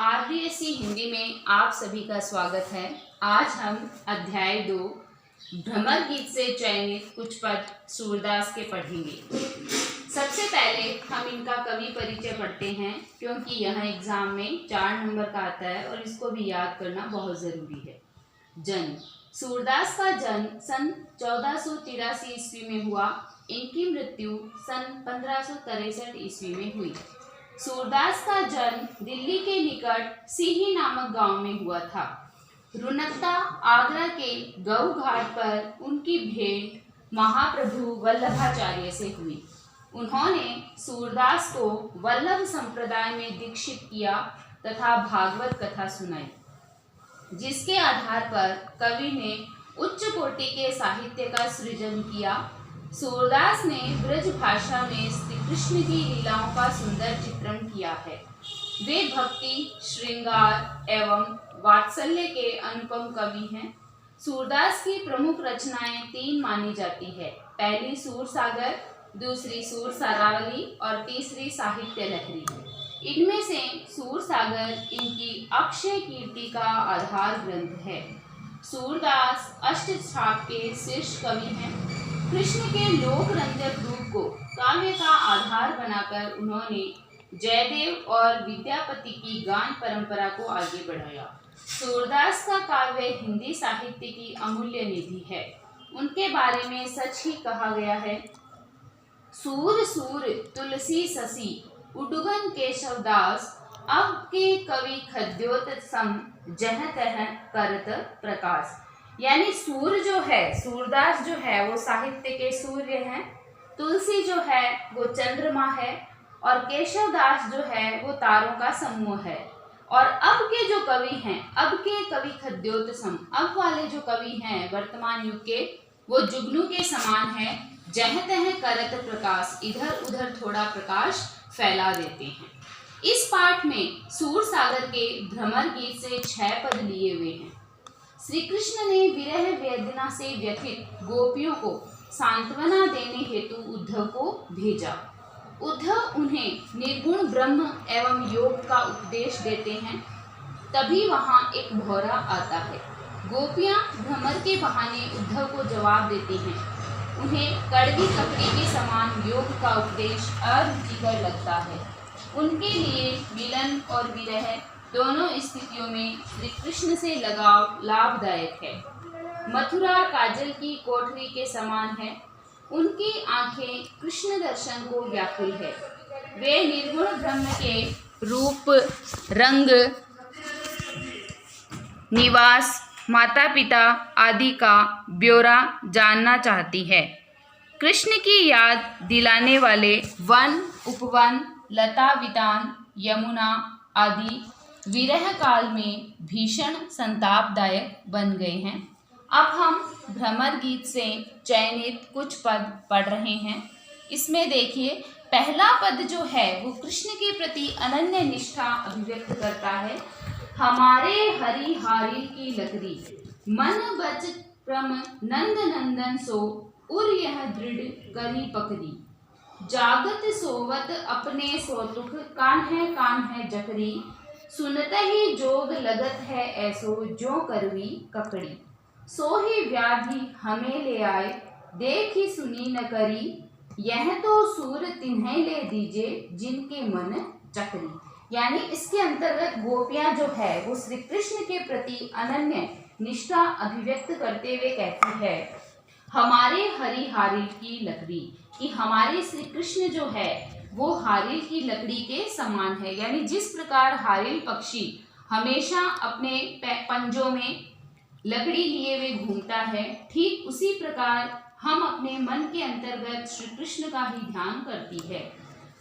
RDSC Hindi में आप सभी का स्वागत है। आज हम अध्याय 2 भ्रमर गीत से चयनित कुछ पद सूरदास के पढ़ेंगे। सबसे पहले हम इनका कवि परिचय पढ़ते हैं, क्योंकि यह एग्जाम में 4 नंबर का आता है और इसको भी याद करना बहुत ज़रूरी है। जन्म: सूरदास का जन्म सन 1483 ईस्वी में हुआ। इनकी मृत्यु सन 1563 ईस्वी में हुई। सूरदास का जन्म दिल्ली के निकट सीही नामक गांव में हुआ था। रुनकता आगरा के गऊ घाट पर उनकी भेंट महाप्रभु वल्लभाचार्य से हुई। उन्होंने सूरदास को वल्लभ संप्रदाय में दीक्षित किया तथा भागवत कथा सुनाई, जिसके आधार पर कवि ने उच्च कोटि के साहित्य का सृजन किया। सूरदास ने ब्रज भाषा में श्री कृष्ण की लीलाओं का सुंदर चित्रण किया है। वे भक्ति, श्रृंगार एवं वात्सल्य के अनुपम कवि हैं। सूरदास की प्रमुख रचनाएं 3 मानी जाती है। पहली सूरसागर, दूसरी सूरसारावली और तीसरी साहित्य लहरी। इनमें से सूरसागर इनकी अक्षय कीर्ति का आधार ग्रंथ है। सूरदास अष्टछाप के शीर्ष कवि हैं। कृष्ण के लोक रंजक रूप को काव्य का आधार बनाकर उन्होंने जयदेव और विद्यापति की गान परंपरा को आगे बढ़ाया। सूरदास का काव्य हिंदी साहित्य की अमूल्य निधि है। उनके बारे में सच ही कहा गया है। सूर सूर तुलसी ससी उडुगन केशवदास, अब के कवि खद्योत सम जह तह करत प्रकाश। यानी सूर जो है, सूरदास जो है वो साहित्य के सूर्य हैं, तुलसी जो है वो चंद्रमा है और केशवदास जो है वो तारों का समूह है। और अब के जो कवि हैं, अब के कवि खद्योत सम, अब वाले जो कवि हैं वर्तमान युग के, वो जुगनू के समान है। जह तह करत प्रकाश, इधर उधर थोड़ा प्रकाश फैला देते हैं। इस पाठ में सूरसागर के भ्रमर गीत से 6 पद लिए हुए हैं। श्री कृष्ण ने विरह वेदना से व्यथित गोपियों को सांत्वना देने हेतु उद्धव को भेजा। उद्धव उन्हें निर्गुण ब्रह्म एवं योग का उपदेश देते हैं। तभी वहां एक भौरा आता है। गोपियां भ्रमर के बहाने उद्धव को जवाब देती हैं। उन्हें कड़वी लकड़ी के समान योग का उपदेश अरुचिकर लगता है। उनके लिए मिलन और विरह दोनों स्थितियों में श्री कृष्ण से लगाव लाभदायक है। मथुरा काजल की कोठरी के समान है। उनकी आंखें कृष्ण दर्शन को व्याकुल है। वे निर्गुण ब्रह्म के रूप, रंग, निवास, माता पिता आदि का ब्यौरा जानना चाहती है। कृष्ण की याद दिलाने वाले वन, उपवन, लता वितान, यमुना आदि विरह काल में भीषण संतापदायक बन गए हैं। अब हम भ्रमर गीत से चयनित कुछ पद पढ़ रहे हैं। इसमें देखिए, पहला पद जो है वो कृष्ण के प्रति अनन्य निष्ठा अभिव्यक्त करता है। हमारे हरि हारी की लकड़ी, मन बच प्रम नंद नंदन सो, उर यह दृढ़ करी पकड़ी। जागत सोवत अपने सोतुख, कान है जकरी। सुनते ही जोग लगत है ऐसो, जो करवी ककड़ी। सो ही व्याधि हमें ले आए, देख ही सुनी न करी। यह तो सूर तिन्हें ले दीजिए, जिनके मन चकरी। यानी इसके अंतर्गत गोपियां जो है वो श्री कृष्ण के प्रति अनन्य निष्ठा अभिव्यक्त करते हुए कहती है, हमारे हरि हारिल की लकड़ी, कि हमारे श्री कृष्ण जो है वो हारिल की लकड़ी के समान है। यानी जिस प्रकार हारिल पक्षी हमेशा अपने पंजों में लकड़ी लिए हुए घूमता है, ठीक उसी प्रकार हम अपने मन के अंतर्गत श्री कृष्ण का ही ध्यान करती है।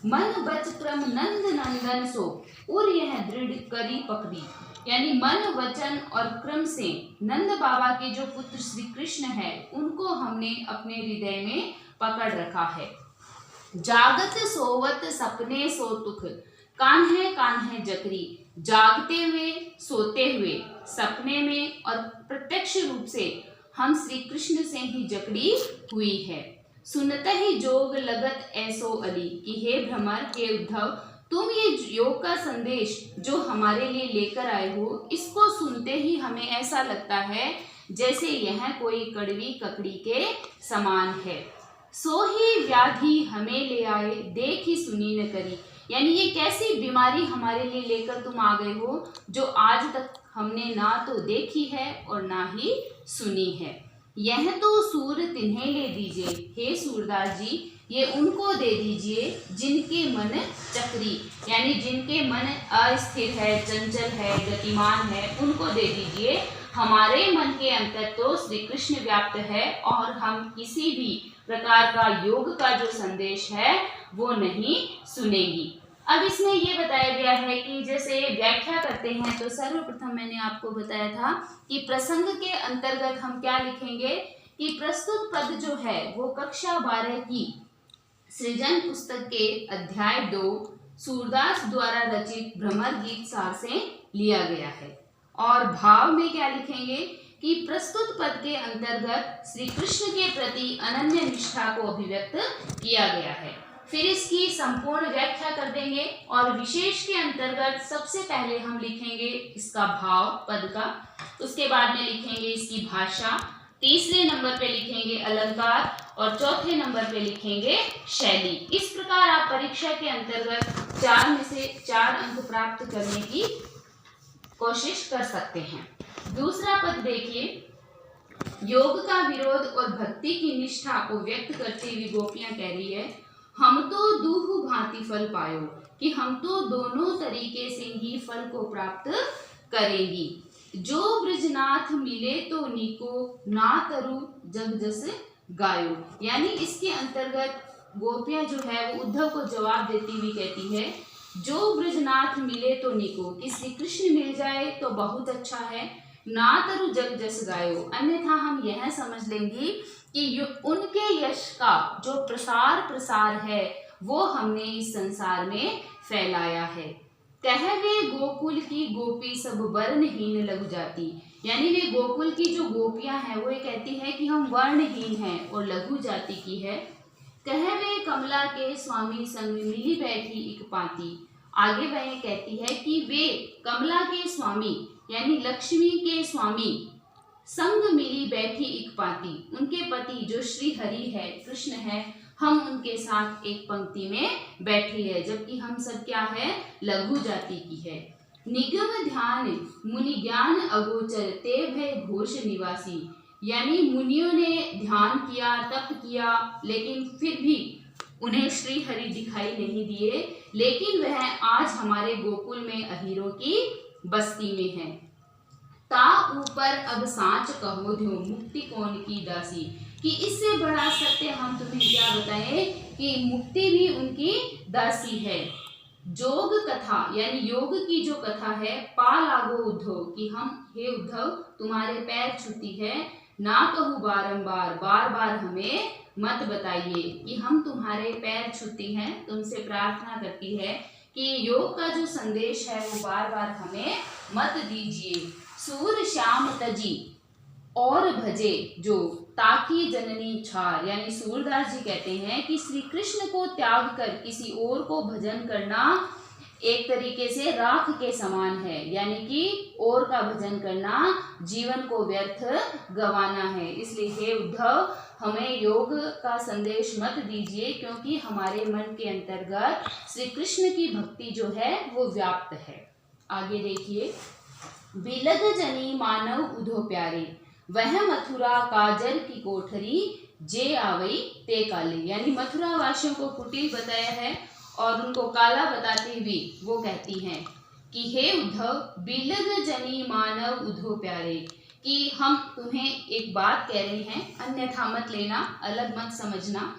मन बच क्रम नंद नंदन सो, उर यह दृढ़ करी पकड़ी। यानी मन, वचन और क्रम से नंद बाबा के जो पुत्र श्री कृष्ण है उनको हमने अपने हृदय में पकड़ रखा है। जागत सोवत सपने सोतुख, कान है जकरी। जागते हुए, सोते हुए, सपने में और प्रत्यक्ष रूप से हम श्री कृष्ण से ही जकड़ी हुई है। सुनते ही जोग लगत ऐसो अली, कि हे भ्रमर, हे उद्धव, तुम ये योग का संदेश जो हमारे लिए लेकर आए हो, इसको सुनते ही हमें ऐसा लगता है जैसे यह कोई कड़वी ककड़ी के समान है। सो ही व्याधि हमें ले आए, देखी सुनी न करी। यानी ये कैसी बीमारी हमारे लिए लेकर तुम आ गए हो जो आज तक हमने ना तो देखी है और ना ही सुनी है। यह तो सूर तिन्हें ले दीजिए, हे सूरदास जी, ये उनको दे दीजिए जिनके मन चक्री, यानी जिनके मन अस्थिर है, चंचल है, गतिमान है, उनको दे दीजिए। हमारे मन के अंदर तो श्री कृष्ण व्याप्त है और हम किसी भी प्रकार का योग का जो संदेश है वो नहीं सुनेंगी। अब इसमें ये बताया गया है कि जैसे व्याख्या करते हैं तो सर्वप्रथम मैंने आपको बताया था कि प्रसंग के अंतर्गत हम क्या लिखेंगे कि प्रस्तुत पद जो है वो कक्षा 12 की सृजन पुस्तक के अध्याय 2 सूरदास द्वारा रचित भ्रमर गीत सार से लिया गया है। और भाव में क्या लिखेंगे कि प्रस्तुत पद के अंतर्गत श्री कृष्ण के प्रति अनन्य निष्ठा को अभिव्यक्त किया गया है। फिर इसकी संपूर्ण व्याख्या कर देंगे और विशेष के अंतर्गत सबसे पहले हम लिखेंगे इसका भाव पद का, उसके बाद में लिखेंगे इसकी भाषा, तीसरे नंबर पे लिखेंगे अलंकार और चौथे नंबर पे लिखेंगे शैली। इस प्रकार आप परीक्षा के अंतर्गत 4 में से 4 अंक प्राप्त करने की कोशिश कर सकते हैं। दूसरा पद देखिए, योग का विरोध और भक्ति की निष्ठा को व्यक्त करते हुए गोपियां कह रही है, हम तो दूह भांति फल पायो, कि हम तो दोनों तरीके से ही फल को प्राप्त करेंगी। जो ब्रजनाथ मिले तो नीको, ना तरु जग जस गायो। यानी इसके अंतर्गत गोपियां जो है वो उद्धव को जवाब देती हुई कहती है, जो ब्रजनाथ मिले तो नीको, कि श्री कृष्ण मिल जाए तो बहुत अच्छा है, ना तरु जग जस गायो, अन्यथा हम यह समझ लेंगी कि उनके यश का जो प्रसार है वो हमने इस संसार में फैलाया है। कह वे गोकुल की गोपी सब वर्णहीन लघु जाति, यानी वे गोकुल की जो गोपियां हैं वो ये कहती है कि हम वर्णहीन हैं और लघु जाति की है। कह वे कमला के स्वामी संग मिली बैठी एक पाती, आगे वह कहती है कि वे कमला के स्वामी यानी लक्ष्मी के स्वामी संग मिली बैठी एक पाती, उनके पति जो श्री हरि है, कृष्ण है, हम उनके साथ एक पंक्ति में बैठी है, जबकि हम सब क्या है, लघु जाति की है। निगम ध्यान मुनि ज्ञान अगोचर ते भय घोष निवासी, यानी मुनियों ने ध्यान किया, तप किया, लेकिन फिर भी उन्हें श्री हरि दिखाई नहीं दिए, लेकिन वह आज हमारे गोकुल में अहीरों की बस्ती में है। ता ऊपर अब सांच कहो ध्यो मुक्ति कौन की दासी, कि इससे बड़ा सत्य हम तुम्हें क्या बताएं कि मुक्ति भी उनकी दासी है। जोग कथा यानी योग की जो कथा है, पा लागो उद्धव, कि हम हे उद्धव तुम्हारे पैर छूती है, ना कहूँ बारंबार, बार बार हमें मत बताइए कि हम तुम्हारे पैर छूती हैं, तुमसे प्रार्थना करती है कि योग का जो संदेश है वो बार बार हमें मत दीजिए। सूर श्याम तजी और भजे जो ताकि जननी छार, यानी सूरदास जी कहते हैं कि श्री कृष्ण को त्याग कर किसी और को भजन करना एक तरीके से राख के समान है, यानी कि और का भजन करना जीवन को व्यर्थ गंवाना है। इसलिए हे उद्धव हमें योग का संदेश मत दीजिए, क्योंकि हमारे मन के अंतर्गत श्री कृष्ण की भक्ति जो है वो व्याप्त है। आगे देखिए, बिलग जनी मानव उधो प्यारे, वह मथुरा काजल की कोठरी जे आवई ते काले, यानी मथुरा वासियों को कुटिल बताया है और उनको काला बताते हुए वो कहती हैं कि हे उद्धव बिलग जनी मानव उधो प्यारे, कि हम तुम्हें एक बात कह रहे हैं, अन्यथा मत लेना, अलग मत समझना।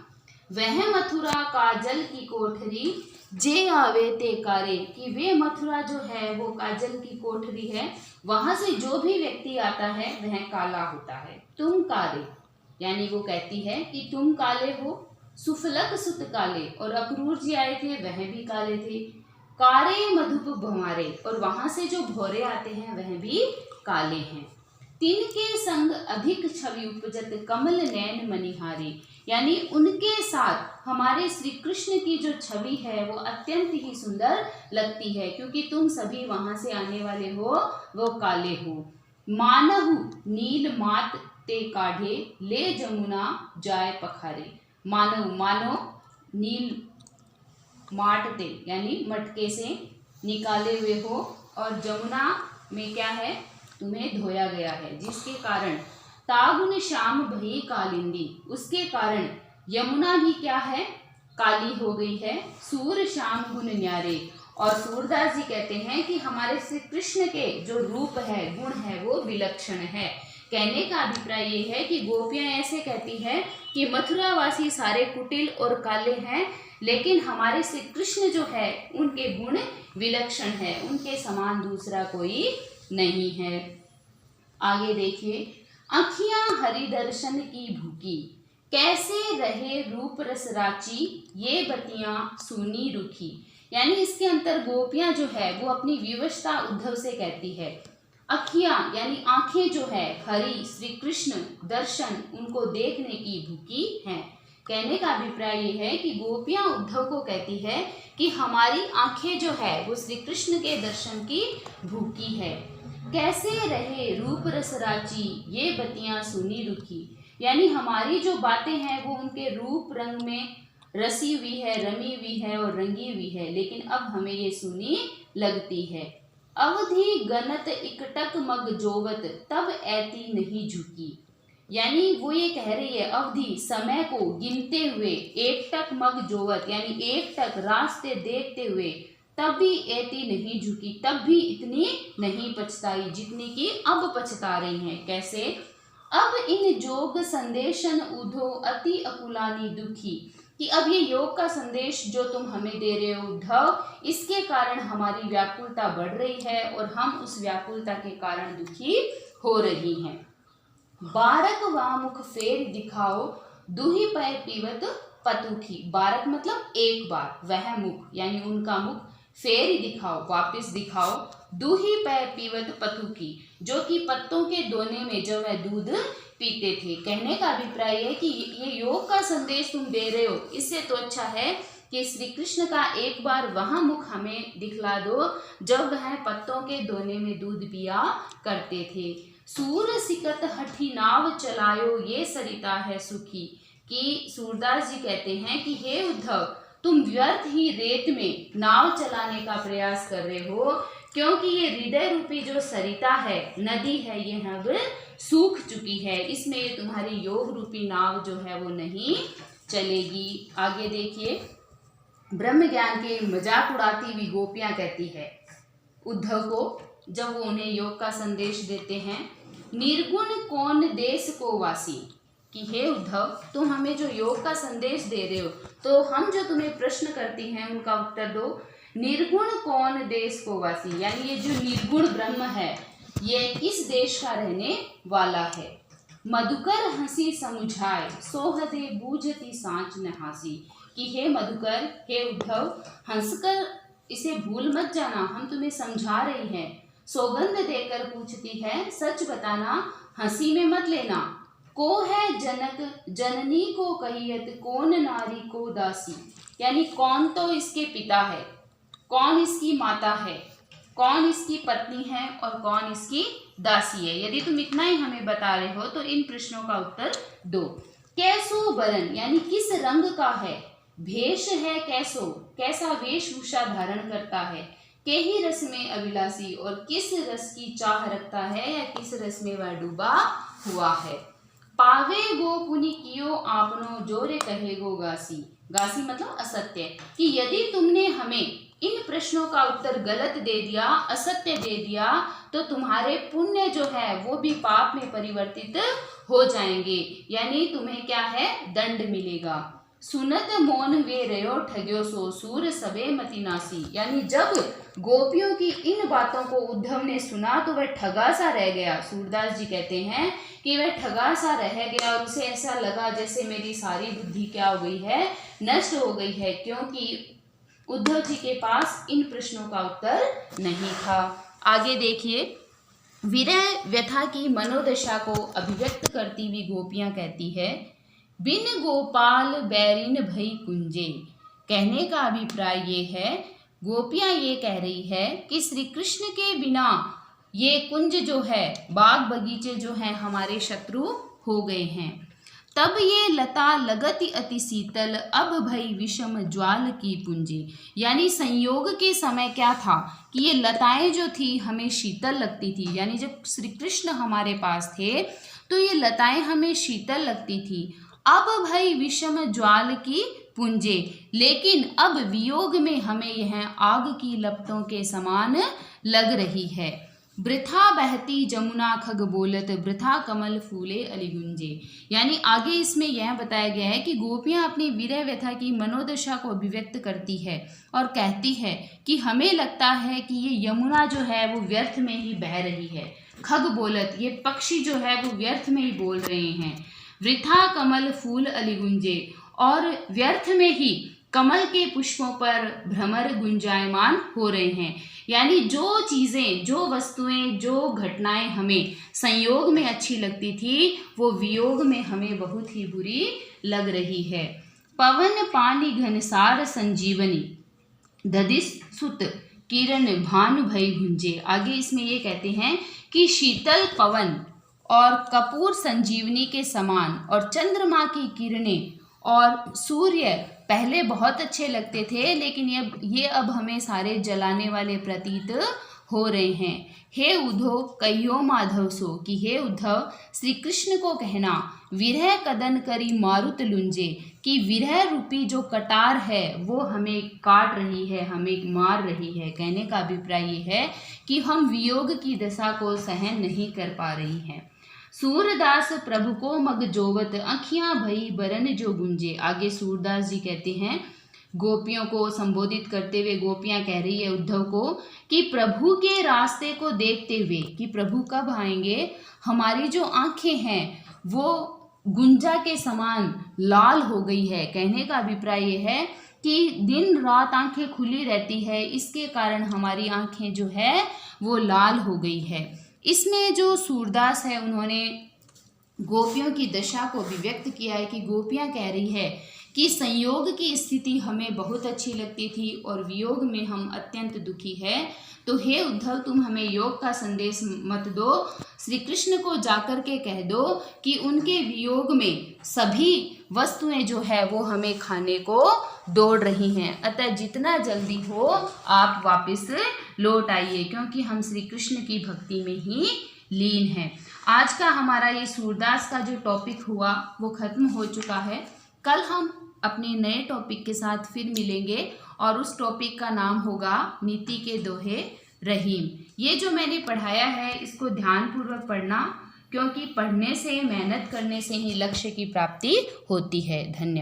वह मथुरा काजल की कोठरी जे आवे ते कारे, कि वे मथुरा जो है वो काजल की कोठरी है, वहां से जो भी व्यक्ति आता है वह काला होता है। तुम काले, यानी वो कहती है कि तुम काले हो। सुफलक सुत काले, और अक्रूर जी आए थे वह भी काले थे। कारे मधुप भंवारे, और वहां से जो भौरे आते हैं वह भी काले हैं। तिनके संग अधिक छवि उपजत कमल नयन मनिहारे, यानी उनके साथ हमारे श्री कृष्ण की जो छवि है वो अत्यंत ही सुंदर लगती है, क्योंकि तुम सभी वहां से आने वाले हो, वो काले हो। मानहु नील मात ते काढ़े, ले जमुना जाय पखारे। मानव, मानो नील माटते यानी मटके से निकाले हुए हो, और जमुना में क्या है, तुम्हें धोया गया है, जिसके कारण तागुन श्याम भई कालिंदी, उसके कारण यमुना भी क्या है, काली हो गई है। सूर श्याम गुण न्यारे, और सूरदास जी कहते हैं कि हमारे श्री कृष्ण के जो रूप है, गुण है, वो विलक्षण है। कहने का अभिप्राय ये है कि गोपियां ऐसे कहती है कि मथुरावासी सारे कुटिल और काले हैं, लेकिन हमारे श्री कृष्ण जो है उनके गुण विलक्षण है, उनके समान दूसरा कोई नहीं है। आगे देखिए, आँखियां हरि दर्शन की भूखी, कैसे रहे रूप रस राची, ये बतियां सुनी रुखी। यानी इसके अंतर गोपियां जो है वो अपनी विवशता उद्धव से कहती है। अखियां यानी आंखें जो है हरि श्री कृष्ण दर्शन उनको देखने की भूखी हैं। कहने का अभिप्राय ये है कि गोपियां उद्धव को कहती है कि हमारी आंखें जो है वो श्री कृष्ण के दर्शन की भूखी है। कैसे रहे रूप रस राची, ये बतियां सुनी रुखी, यानी हमारी जो बातें हैं वो उनके रूप रंग में रसी हुई है, रमी हुई है और रंगी हुई है, लेकिन अब हमें ये सुनी लगती है। अवधि गनत इकटक मग जोवत, तब ऐती नहीं झुकी, यानी वो ये कह रही है अवधि समय को गिनते हुए, एकटक मग जोवत यानी एक टक रास्ते देखते हुए, तब भी ऐती नहीं झुकी, तब भी इतनी नहीं पछताई जितनी कि अब पछता रही हैं। कैसे? अब इन जोग संदेशन उधो अति अकुलानी दुखी, कि अब ये योग का संदेश जो तुम हमें दे रहे हो उद्धव, इसके कारण हमारी व्याकुलता बढ़ रही है और हम उस व्याकुलता के कारण दुखी हो रही हैं। बारक वामुख फेर दिखाओ, दुही पै पीवत पतुखी। बारक मतलब एक बार, वह मुख यानी उनका मुख, फेर दिखाओ वापस दिखाओ, दूही पै पीवत पतुखी, जो कि पत्तों के दोने में जो वह दूध पीते थे। कहने का अभिप्राय है कि ये योग का संदेश तुम दे रहे हो, इससे तो अच्छा है कि श्री कृष्ण का एक बार वह मुख हमें दिखला दो जब वह पत्तों के दोने में दूध पिया करते थे। सूर सिकत हठी नाव चलायो, ये सरिता है सुखी, कि सूरदास जी कहते हैं कि हे उद्धव, तुम व्यर्थ ही रेत में नाव चलाने का प्रयास कर रहे हो, क्योंकि ये हृदय रूपी जो सरिता है, नदी है, ये अब सूख चुकी है, इसमें ये तुम्हारी योग रूपी नाव जो है वो नहीं चलेगी। आगे देखिए, ब्रह्म ज्ञान के मजाक उड़ाती हुई गोपियां कहती है उद्धव को, जब वो उन्हें योग का संदेश देते हैं, निर्गुण कौन देश को वासी, कि हे उद्धव, तुम हमें जो योग का संदेश दे रहे हो, तो हम जो तुम्हें प्रश्न करती हैं उनका उत्तर दो। निर्गुण कौन देश को वासी, यानी ये जो निर्गुण ब्रह्म है ये किस देश का रहने वाला है। मधुकर हंसी समुझाए, सोहदे बूझती सांच न हासी, कि हे मधुकर, हे उद्धव, हंसकर इसे भूल मत जाना, हम तुम्हें समझा रही हैं। सौगंध देकर पूछती है, सच बताना, हंसी में मत लेना। को है जनक जननी को कहियत, कौन नारी को दासी, यानी कौन तो इसके पिता है, कौन इसकी माता है, कौन इसकी पत्नी है और कौन इसकी दासी है। यदि तुम इतना ही हमें बता रहे हो तो इन प्रश्नों का उत्तर दो। कैसो बरन, यानी किस रंग का है। भेष है कैसो, कैसा वेशभूषा धारण करता है। के ही रस में अभिलाषी, और किस रस की चाह रखता है या किस रस में वह डूबा हुआ है। पावे गो पुनि कियो आपनो, जोरे कहे गो गासी, गासी मतलब असत्य, कि यदि तुमने हमें इन प्रश्नों का उत्तर गलत दे दिया, असत्य दे दिया, तो तुम्हारे पुण्य जो है वो भी पाप में परिवर्तित हो जाएंगे, यानी तुम्हें क्या है, दंड मिलेगा। सुनत मौन वे रयो ठग्यो सो, सूर सबे मति नासी, यानी जब गोपियों की इन बातों को उद्धव ने सुना तो वह ठगा सा रह गया। सूरदास जी कहते हैं कि वह ठगा सा रह गया और उसे ऐसा लगा जैसे मेरी सारी बुद्धि क्या हो गई है, नष्ट हो गई है, क्योंकि उद्धव जी के पास इन प्रश्नों का उत्तर नहीं था। आगे देखिए, विरह व्यथा की मनोदशा को अभिव्यक्त करती हुई गोपियां कहती है, बिन गोपाल बैरिन भई कुंजे। कहने का अभिप्राय ये है, गोपियां ये कह रही है कि श्री कृष्ण के बिना ये कुंज जो है, बाग बगीचे जो हैं, हमारे शत्रु हो गए हैं। तब ये लता लगति अति शीतल, अब भई विषम ज्वाल की पुंजे। यानी संयोग के समय क्या था कि ये लताएं जो थी हमें शीतल लगती थी, यानी जब श्री कृष्ण हमारे पास थे तो ये लताएं हमें शीतल लगती थी। अब भई विषम ज्वाल की पुंजे, लेकिन अब वियोग में हमें यह आग की लपटों के समान लग रही है। वृथा बहती जमुना खग बोलत, वृथा कमल फूले अलिगुंजे। यानी आगे इसमें यह बताया गया है कि गोपियां अपनी विरह व्यथा की मनोदशा को अभिव्यक्त करती है और कहती है कि हमें लगता है कि ये यमुना जो है वो व्यर्थ में ही बह रही है। खग बोलत, ये पक्षी जो है वो व्यर्थ में ही बोल रहे हैं। वृथा कमल फूल अलिगुंजे, और व्यर्थ में ही कमल के पुष्पों पर भ्रमर गुंजायमान हो रहे हैं। यानी जो चीज़ें, जो वस्तुएं, जो घटनाएं हमें संयोग में अच्छी लगती थी वो वियोग में हमें बहुत ही बुरी लग रही है। पवन पानी घनसार संजीवनी, ददिस सुत किरण भानु भई गुंजे। आगे इसमें ये कहते हैं कि शीतल पवन और कपूर संजीवनी के समान, और चंद्रमा की किरणें और सूर्य पहले बहुत अच्छे लगते थे, लेकिन ये अब हमें सारे जलाने वाले प्रतीत हो रहे हैं। हे उद्धव कहियो माधव सो, कि हे उद्धव श्री कृष्ण को कहना, विरह कदन करी मारुत लुंजे, कि विरह रूपी जो कटार है वो हमें काट रही है, हमें मार रही है। कहने का अभिप्राय ये है कि हम वियोग की दशा को सहन नहीं कर पा रही हैं। सूरदास प्रभु को मग जोवत, अखियां भई बरन जो गुंजे। आगे सूरदास जी कहते हैं, गोपियों को संबोधित करते हुए गोपियां कह रही है उद्धव को कि प्रभु के रास्ते को देखते हुए, कि प्रभु कब आएंगे, हमारी जो आंखें हैं वो गुंजा के समान लाल हो गई है। कहने का अभिप्राय ये है कि दिन रात आंखें खुली रहती है, इसके कारण हमारी आंखें जो है वो लाल हो गई है। इसमें जो सूरदास है उन्होंने गोपियों की दशा को अभिव्यक्त किया है कि गोपियां कह रही है कि संयोग की स्थिति हमें बहुत अच्छी लगती थी और वियोग में हम अत्यंत दुखी है। तो हे उद्धव, तुम हमें योग का संदेश मत दो, श्री कृष्ण को जाकर के कह दो कि उनके वियोग में सभी वस्तुएं जो है वो हमें खाने को दौड़ रही हैं, अतः जितना जल्दी हो आप वापस लौट आइए, क्योंकि हम श्री कृष्ण की भक्ति में ही लीन हैं। आज का हमारा ये सूरदास का जो टॉपिक हुआ वो खत्म हो चुका है। कल हम अपने नए टॉपिक के साथ फिर मिलेंगे और उस टॉपिक का नाम होगा नीति के दोहे रहीम। ये जो मैंने पढ़ाया है इसको ध्यानपूर्वक पढ़ना, क्योंकि पढ़ने से, मेहनत करने से ही लक्ष्य की प्राप्ति होती है। धन्यवाद।